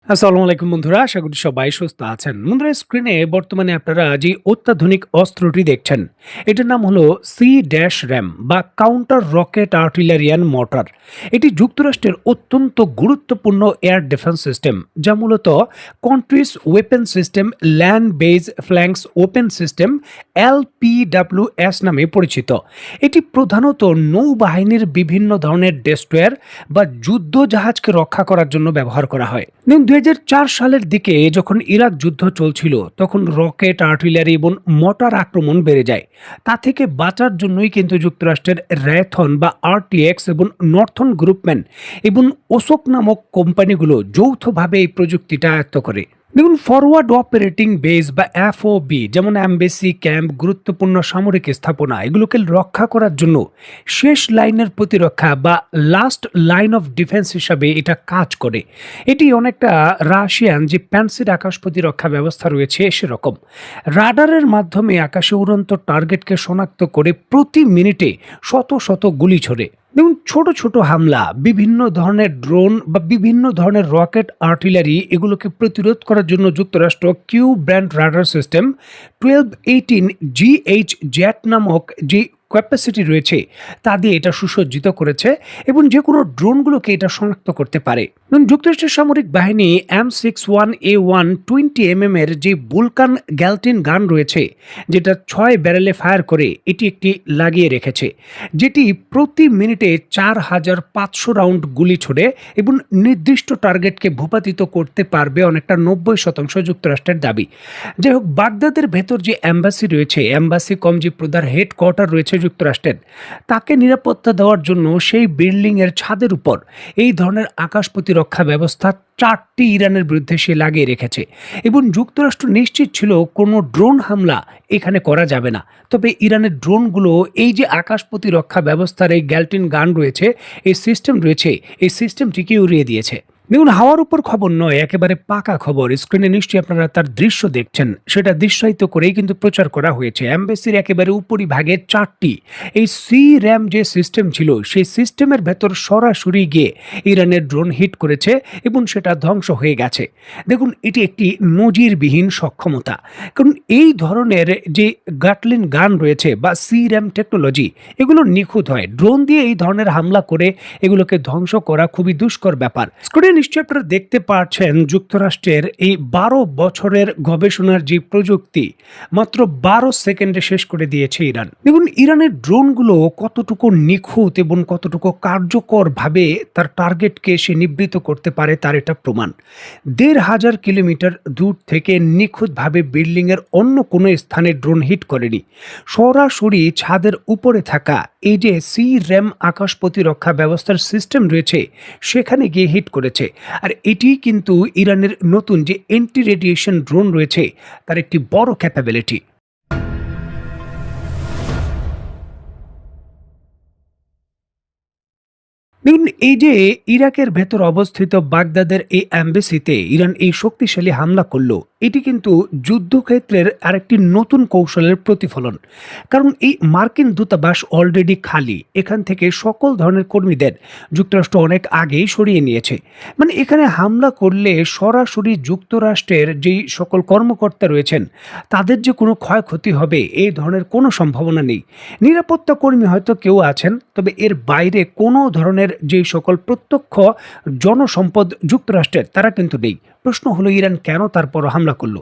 আসসালামু আলাইকুম বন্ধুরা, আশা করি সবাই সুস্থ আছেন। বন্ধুরা, স্ক্রিনে বর্তমানে আপনারা যে অত্যাধুনিক অস্ত্রটি দেখছেন, এটার নাম হলো সি-র্যাম বা কাউন্টার রকেট আর্টিলারিয়ান মর্টার। এটি যুক্তরাষ্ট্রের অত্যন্ত গুরুত্বপূর্ণ এয়ার ডিফেন্স সিস্টেম, যা মূলত কন্ট্রিজ weapon system land base phalanx open system LPWS নামে পরিচিত। এটি প্রধানত নৌবাহিনীর বিভিন্ন ধরনের ডেস্ট্রয়ার বা যুদ্ধ জাহাজকে রক্ষা করার জন্য ব্যবহার করা হয়। দেখুন, 2004 সালের দিকে যখন ইরাক যুদ্ধ চলছিল, তখন রকেট আর্টিলারি এবং মর্টার আক্রমণ বেড়ে যায়। তা থেকে বাঁচার জন্যই কিন্তু যুক্তরাষ্ট্রের র্যাথন বা RTX এবং নর্থন গ্রুপম্যান এবং ওসক নামক কোম্পানিগুলো যৌথভাবে এই প্রযুক্তিটা আয়ত্ত করে। দেখুন, ফরওয়ার্ড অপারেটিং বেস বা FOB, যেমন অ্যাম্বাসি ক্যাম্প, গুরুত্বপূর্ণ সামরিক স্থাপনা, এগুলোকে রক্ষা করার জন্য শেষ লাইনের প্রতিরক্ষা বা লাস্ট লাইন অফ ডিফেন্স হিসাবে এটা কাজ করে। এটি অনেকটা রাশিয়ান যে প্যান্সির আকাশ প্রতিরক্ষা ব্যবস্থা রয়েছে সেরকম। রাডারের মাধ্যমে আকাশে উড়ন্ত টার্গেটকে শনাক্ত করে প্রতি মিনিটে শত শত গুলি ছোড়ে। দেখুন, ছোট ছোট হামলা, বিভিন্ন ধরনের ড্রোন বা বিভিন্ন ধরনের রকেট আর্টিলারি, এগুলোকে প্রতিরোধ করার জন্য যুক্তরাষ্ট্র Q brand radar system 1218 GH জ্যাট নামক যে ক্যাপাসিটি রয়েছে তা দিয়ে এটা সুসজ্জিত করেছে এবং যে কোনো ড্রোনগুলোকে এটা শনাক্ত করতে পারে। এবং যুক্তরাষ্ট্রের সামরিক বাহিনী M61A1 20mm এর যে বুলকান গ্যালটিন গান রয়েছে, যেটা 6 ব্যারেলে ফায়ার করে, এটি একটি লাগিয়ে রেখেছে, যেটি প্রতি মিনিটে 4500 রাউন্ড গুলি ছোড়ে এবং নির্দিষ্ট টার্গেটকে ভূপাতিত করতে পারবে, অনেকটা 90% যুক্তরাষ্ট্রের দাবি। যাই হোক, বাগদাদের ভেতর যে অ্যাম্বাসি রয়েছে, অ্যাম্বাসি কম যে প্রধান হেডকোয়ার্টার রয়েছে যুক্তরাষ্ট্রের, তাকে নিরাপত্তা দেওয়ার জন্য সেই বিল্ডিং এর ছাদের উপর এই ধরনের আকাশ প্রতিরক্ষা ব্যবস্থা 4টি ইরানের বিরুদ্ধে সে লাগিয়ে রেখেছে এবং যুক্তরাষ্ট্র নিশ্চিত ছিল কোনো ড্রোন হামলা এখানে করা যাবে না। তবে ইরানের ড্রোনগুলো এই যে আকাশ প্রতিরক্ষা ব্যবস্থার এই গ্যালটিন গান রয়েছে, এই সিস্টেম রয়েছে, এই সিস্টেমটিকে উড়িয়ে দিয়েছে। দেখুন, হাওয়ার উপর খবর নয়, একেবারে পাকা খবর। স্ক্রিনে নিশ্চয়ই আপনারা তার দৃশ্য দেখছেন, সেটা দৃশ্যায়িত করেই কিন্তু প্রচার করা হয়েছে। অ্যাম্বাসির একেবারে উপরিভাগে 4টি এই সি-র্যাম যে সিস্টেম ছিল, সেই সিস্টেমের ভেতর সরাসরি গিয়ে ইরানের ড্রোন হিট করেছে এবং সেটা ধ্বংস হয়ে গেছে। দেখুন, এটি একটি নজিরবিহীন সক্ষমতা, কারণ এই ধরনের যে গাটলিন গান রয়েছে বা সি-র্যাম টেকনোলজি, এগুলো নিখুঁত হয়। ড্রোন দিয়ে এই ধরনের হামলা করে এগুলোকে ধ্বংস করা খুবই দুষ্কর ব্যাপার। স্ক্রিনে নিশ্চয়ই আপনারা দেখতে পাচ্ছেন যুক্তরাষ্ট্রের এই 12 বছরের গবেষণার যে প্রযুক্তি মাত্র 12 সেকেন্ডে শেষ করে দিয়েছে ইরান। দেখুন, ইরানের ড্রোনগুলো কতটুকু নিখুঁত এবং কতটুকু কার্যকরভাবে তার টার্গেটকে সে নিবৃত করতে পারে, তার এটা প্রমাণ। 1500 কিলোমিটার দূর থেকে নিখুঁতভাবে বিল্ডিংয়ের অন্য কোনো স্থানে ড্রোন হিট করেনি, সরাসরি ছাদের উপরে থাকা এই যে সি-র্যাম আকাশ প্রতিরক্ষা ব্যবস্থার সিস্টেম রয়েছে সেখানে গিয়ে হিট করেছে। আর এটি কিন্তু ইরানের নতুন যে এন্টি রেডিয়েশন ড্রোন রয়েছে তার একটি বড় ক্যাপাবিলিটি। দেখুন, এই যে ইরাকের ভেতর অবস্থিত বাগদাদের এই অ্যাম্বাসিতে ইরান এই শক্তিশালী হামলা করলো, এটি কিন্তু যুদ্ধক্ষেত্রের আরেকটি নতুন কৌশলের প্রতিফলন। কারণ এই মার্কিন দূতাবাস অলরেডি খালি, এখান থেকে সকল ধরনের কর্মীদের যুক্তরাষ্ট্র অনেক আগেই সরিয়ে নিয়েছে। মানে এখানে হামলা করলে সরাসরি যুক্তরাষ্ট্রের যেই সকল কর্মকর্তা রয়েছেন তাদের যে কোনো ক্ষয়ক্ষতি হবে এই ধরনের কোনো সম্ভাবনা নেই। নিরাপত্তা কর্মী হয়তো কেউ আছেন, তবে এর বাইরে কোনো ধরনের যে সকল প্রত্যক্ষ জনসম্পদ যুক্তরাষ্ট্রের তারা কিন্তু নেই। প্রশ্ন হলো, ইরান কেন তারপর হামলা করলো?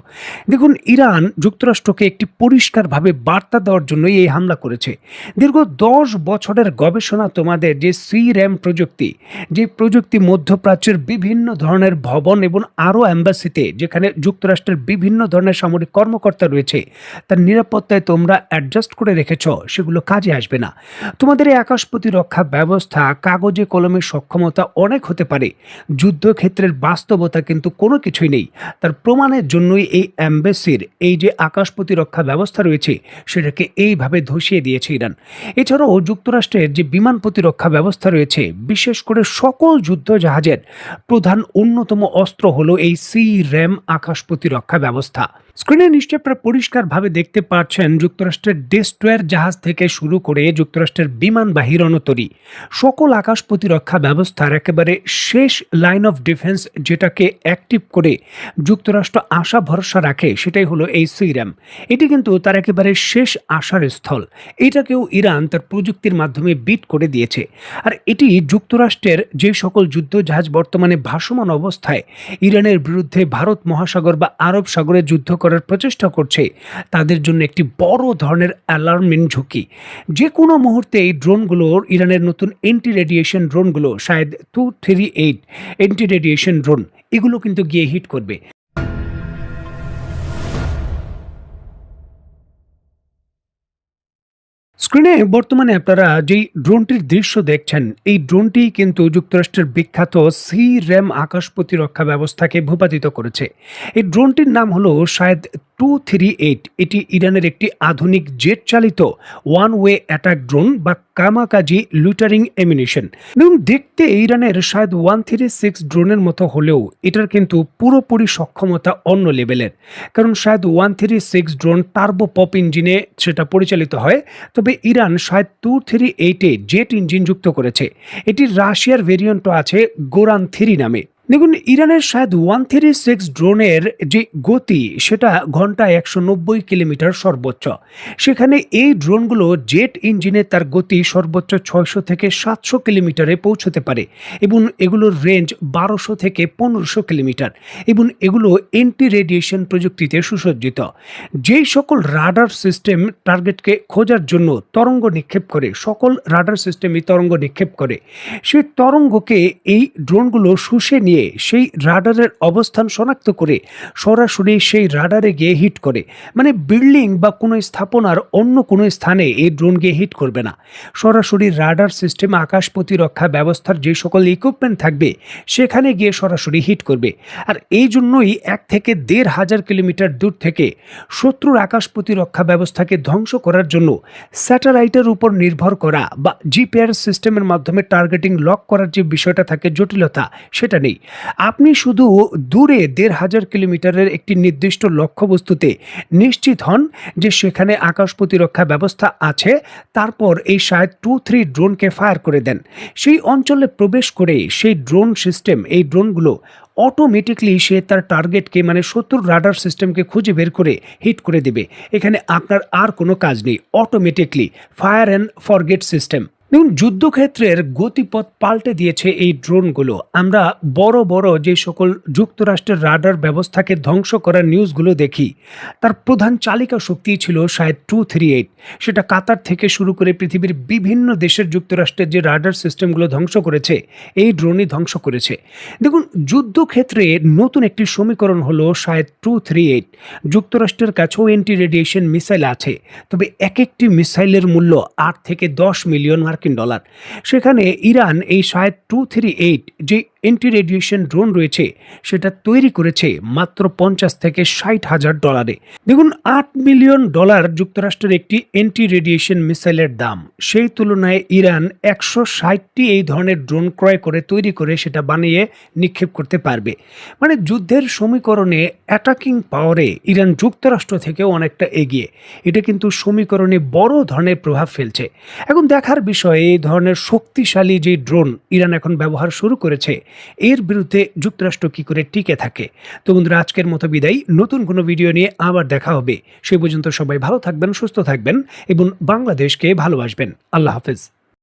দেখুন, ইরান যুক্তরাষ্ট্রকে একটি পরিষ্কারভাবে বার্তা দেওয়ার জন্যই এই হামলা করেছে। দীর্ঘ 10 বছরের গবেষণা তোমাদের যে সি-র্যাম প্রযুক্তি, যে প্রযুক্তি মধ্যপ্রাচ্যের বিভিন্ন ধরনের ভবন এবং আরও অ্যাম্বাসিতে, যেখানে যুক্তরাষ্ট্রের বিভিন্ন ধরনের সামরিক কর্মকর্তা রয়েছে, তার নিরাপত্তায় তোমরা অ্যাডজাস্ট করে রেখেছ, সেগুলো কাজে আসবে না। তোমাদের এই আকাশ প্রতিরক্ষা ব্যবস্থা কাগজে কলমের সক্ষমতা অনেক হতে পারে, যুদ্ধক্ষেত্রের বাস্তবতা কিন্তু কোনো কিছুই নেই। তার প্রমাণের জন্যই এই অ্যাম্বাসির এই যে আকাশ প্রতিরক্ষা ব্যবস্থা রয়েছে সেটাকে এইভাবে ধসিয়ে দিয়েছে ইরান। এছাড়াও যুক্তরাষ্ট্রের যে বিমান প্রতিরক্ষা ব্যবস্থা রয়েছে, বিশেষ করে সকল যুদ্ধ জাহাজের প্রধান অন্যতম অস্ত্র হলো এই সি র্যাম আকাশ প্রতিরক্ষা ব্যবস্থা। স্ক্রিনে নিশ্চয় আপনারা পরিষ্কারভাবে দেখতে পাচ্ছেন যুক্তরাষ্ট্রের ডেস্ট্রয়ার জাহাজ থেকে শুরু করে যুক্তরাষ্ট্রের বিমানবাহী রণতরী, সকল আকাশ প্রতিরক্ষা ব্যবস্থার একেবারে শেষ লাইন অফ ডিফেন্স যেটাকে অ্যাক্টিভ করে যুক্তরাষ্ট্র আশা ভরসা রাখে সেটাই হলো এই সিরাম। এটি কিন্তু তার একেবারে শেষ আশার স্থল। এটাকেও ইরান তার প্রযুক্তির মাধ্যমে বিট করে দিয়েছে। আর এটি যুক্তরাষ্ট্রের যে সকল যুদ্ধ জাহাজ বর্তমানে ভাসমান অবস্থায় ইরানের বিরুদ্ধে ভারত মহাসাগর বা আরব সাগরে যুদ্ধ করার প্রচেষ্টা করছে, তাদের জন্য একটি বড় ধরনের অ্যালার্মিং ঝুঁকি। যে কোনো মুহূর্তে এই ড্রোনগুলোর, ইরানের নতুন এন্টি রেডিয়েশন ড্রোনগুলো শায়দ 238 এন্টি রেডিয়েশন ড্রোন, এগুলো কিন্তু গিয়ে হিট করবে। স্ক্রিনে বর্তমানে আপনারা যেই ড্রোনটির দৃশ্য দেখছেন, এই ড্রোনটি কিন্তু যুক্তরাষ্ট্রের বিখ্যাত সি র্যাম আকাশ প্রতিরক্ষা ব্যবস্থাকে ভূপাতিত করেছে। এই ড্রোনটির নাম হলো শায়দ 238। এটি ইরানের একটি আধুনিক জেট চালিত ওয়ান ওয়ে অ্যাটাক ড্রোন বা কামাকাজি লুটারিং এমিনিশন। এবং দেখতে ইরানের শায়দ 136 ড্রোনের মতো হলেও এটার কিন্তু পুরোপুরি সক্ষমতা অন্য লেভেলের। কারণ শায়দ 136 ড্রোন টার্বো পপ ইঞ্জিনে সেটা পরিচালিত হয়, তবে ইরান শায়দ 238-এ জেট ইঞ্জিন যুক্ত করেছে। এটির রাশিয়ার ভেরিয়েন্টও আছে গোরান 3 নামে। দেখুন, ইরানের শায়দ 136 ড্রোনের যে গতি সেটা ঘন্টায় 190 কিলোমিটার সর্বোচ্চ। সেখানে এই ড্রোনগুলো জেট ইঞ্জিনে তার গতি সর্বোচ্চ 600 থেকে 700 কিলোমিটারে পৌঁছতে পারে এবং এগুলোর রেঞ্জ 1200 থেকে 1500 কিলোমিটার এবং এগুলো এন্টি রেডিয়েশন প্রযুক্তিতে সুসজ্জিত। যেই সকল রাডার সিস্টেম টার্গেটকে খোঁজার জন্য তরঙ্গ নিক্ষেপ করে, সকল রাডার সিস্টেমই তরঙ্গ নিক্ষেপ করে, সেই তরঙ্গকে এই ড্রোনগুলো শুষে নিয়ে সেই রাডারের অবস্থান শনাক্ত করে সরাসরি সেই রাডারে গিয়ে হিট করে। মানে বিল্ডিং বা কোনো স্থাপনার অন্য কোনো স্থানে এই ড্রোন গিয়ে হিট করবে না, সরাসরি রাডার সিস্টেম আকাশ প্রতিরক্ষা ব্যবস্থার যে সকল ইকুইপমেন্ট থাকবে সেখানে গিয়ে সরাসরি হিট করবে। আর এই জন্যই 1 থেকে 1,500 কিলোমিটার দূর থেকে শত্রুর আকাশ প্রতিরক্ষা ব্যবস্থাকে ধ্বংস করার জন্য স্যাটেলাইটের উপর নির্ভর করা বা জিপিআরএস সিস্টেমের মাধ্যমে টার্গেটিং লক করার যে বিষয়টা থাকে, জটিলতা সেটা নেই। আপনি শুধু দূরে 1,500 কিলোমিটারের একটি নির্দিষ্ট লক্ষ্যবস্তুতে নিশ্চিত হন যে সেখানে আকাশ প্রতিরক্ষা ব্যবস্থা আছে, তারপর এই শায়দ 2-3 ড্রোনকে ফায়ার করে দেন। সেই অঞ্চলে প্রবেশ করে সেই ড্রোন সিস্টেম, এই ড্রোনগুলো অটোমেটিকলি সে তার টার্গেটকে, মানে শত্রুর রাডার সিস্টেমকে খুঁজে বের করে হিট করে দেবে। এখানে আপনার আর কোনো কাজ নেই, automatically fire and forget system. দেখুন, যুদ্ধক্ষেত্রের গতিপথ পাল্টে দিয়েছে এই ড্রোনগুলো। আমরা বড় বড় যে সকল যুক্তরাষ্ট্রের রাডার ব্যবস্থাকে ধ্বংস করার নিউজগুলো দেখি, তার প্রধান চালিকা শক্তি ছিল শায়দ 238। সেটা কাতার থেকে শুরু করে পৃথিবীর বিভিন্ন দেশের যুক্তরাষ্ট্রের যে রাডার সিস্টেমগুলো ধ্বংস করেছে, এই ড্রোনই ধ্বংস করেছে। দেখুন, যুদ্ধক্ষেত্রে নতুন একটি সমীকরণ হলো শায়দ 238। যুক্তরাষ্ট্রের কাছেও এন্টি রেডিয়েশন মিসাইল আছে, তবে এক একটি মিসাইলের মূল্য 8 থেকে 10 মিলিয়ন মার্কিন ডলার। সেখানে ইরান এই শায়দ 238 যে এন্টি রেডিয়েশন ড্রোন রয়েছে সেটা তৈরি করেছে মাত্র 50 থেকে 60 হাজার ডলারে। দেখুন, $8 মিলিয়ন যুক্তরাষ্ট্রের একটি এন্টি রেডিয়েশন মিসাইলের দাম। সেই তুলনায় ইরান 160টি এই ধরনের ড্রোন ক্রয় করে, তৈরি করে সেটা বানিয়ে নিক্ষেপ করতে পারবে। মানে যুদ্ধের সমীকরণে, অ্যাটাকিং পাওয়ারে ইরান যুক্তরাষ্ট্র থেকেও অনেকটা এগিয়ে। এটা কিন্তু সমীকরণে বড় ধরনের প্রভাব ফেলছে। এখন দেখার বিষয়, এই ধরনের শক্তিশালী যে ড্রোন ইরান এখন ব্যবহার শুরু করেছে, এর বিরুদ্ধে যুক্তরাষ্ট্র কি করে টিকে থাকে। তো বন্ধুরা, আজকের মতো বিদায়। নতুন কোনো ভিডিও নিয়ে আবার দেখা হবে। সেই পর্যন্ত সবাই ভালো থাকবেন, সুস্থ থাকবেন এবং বাংলাদেশকে ভালোবাসবেন। আল্লাহ হাফেজ।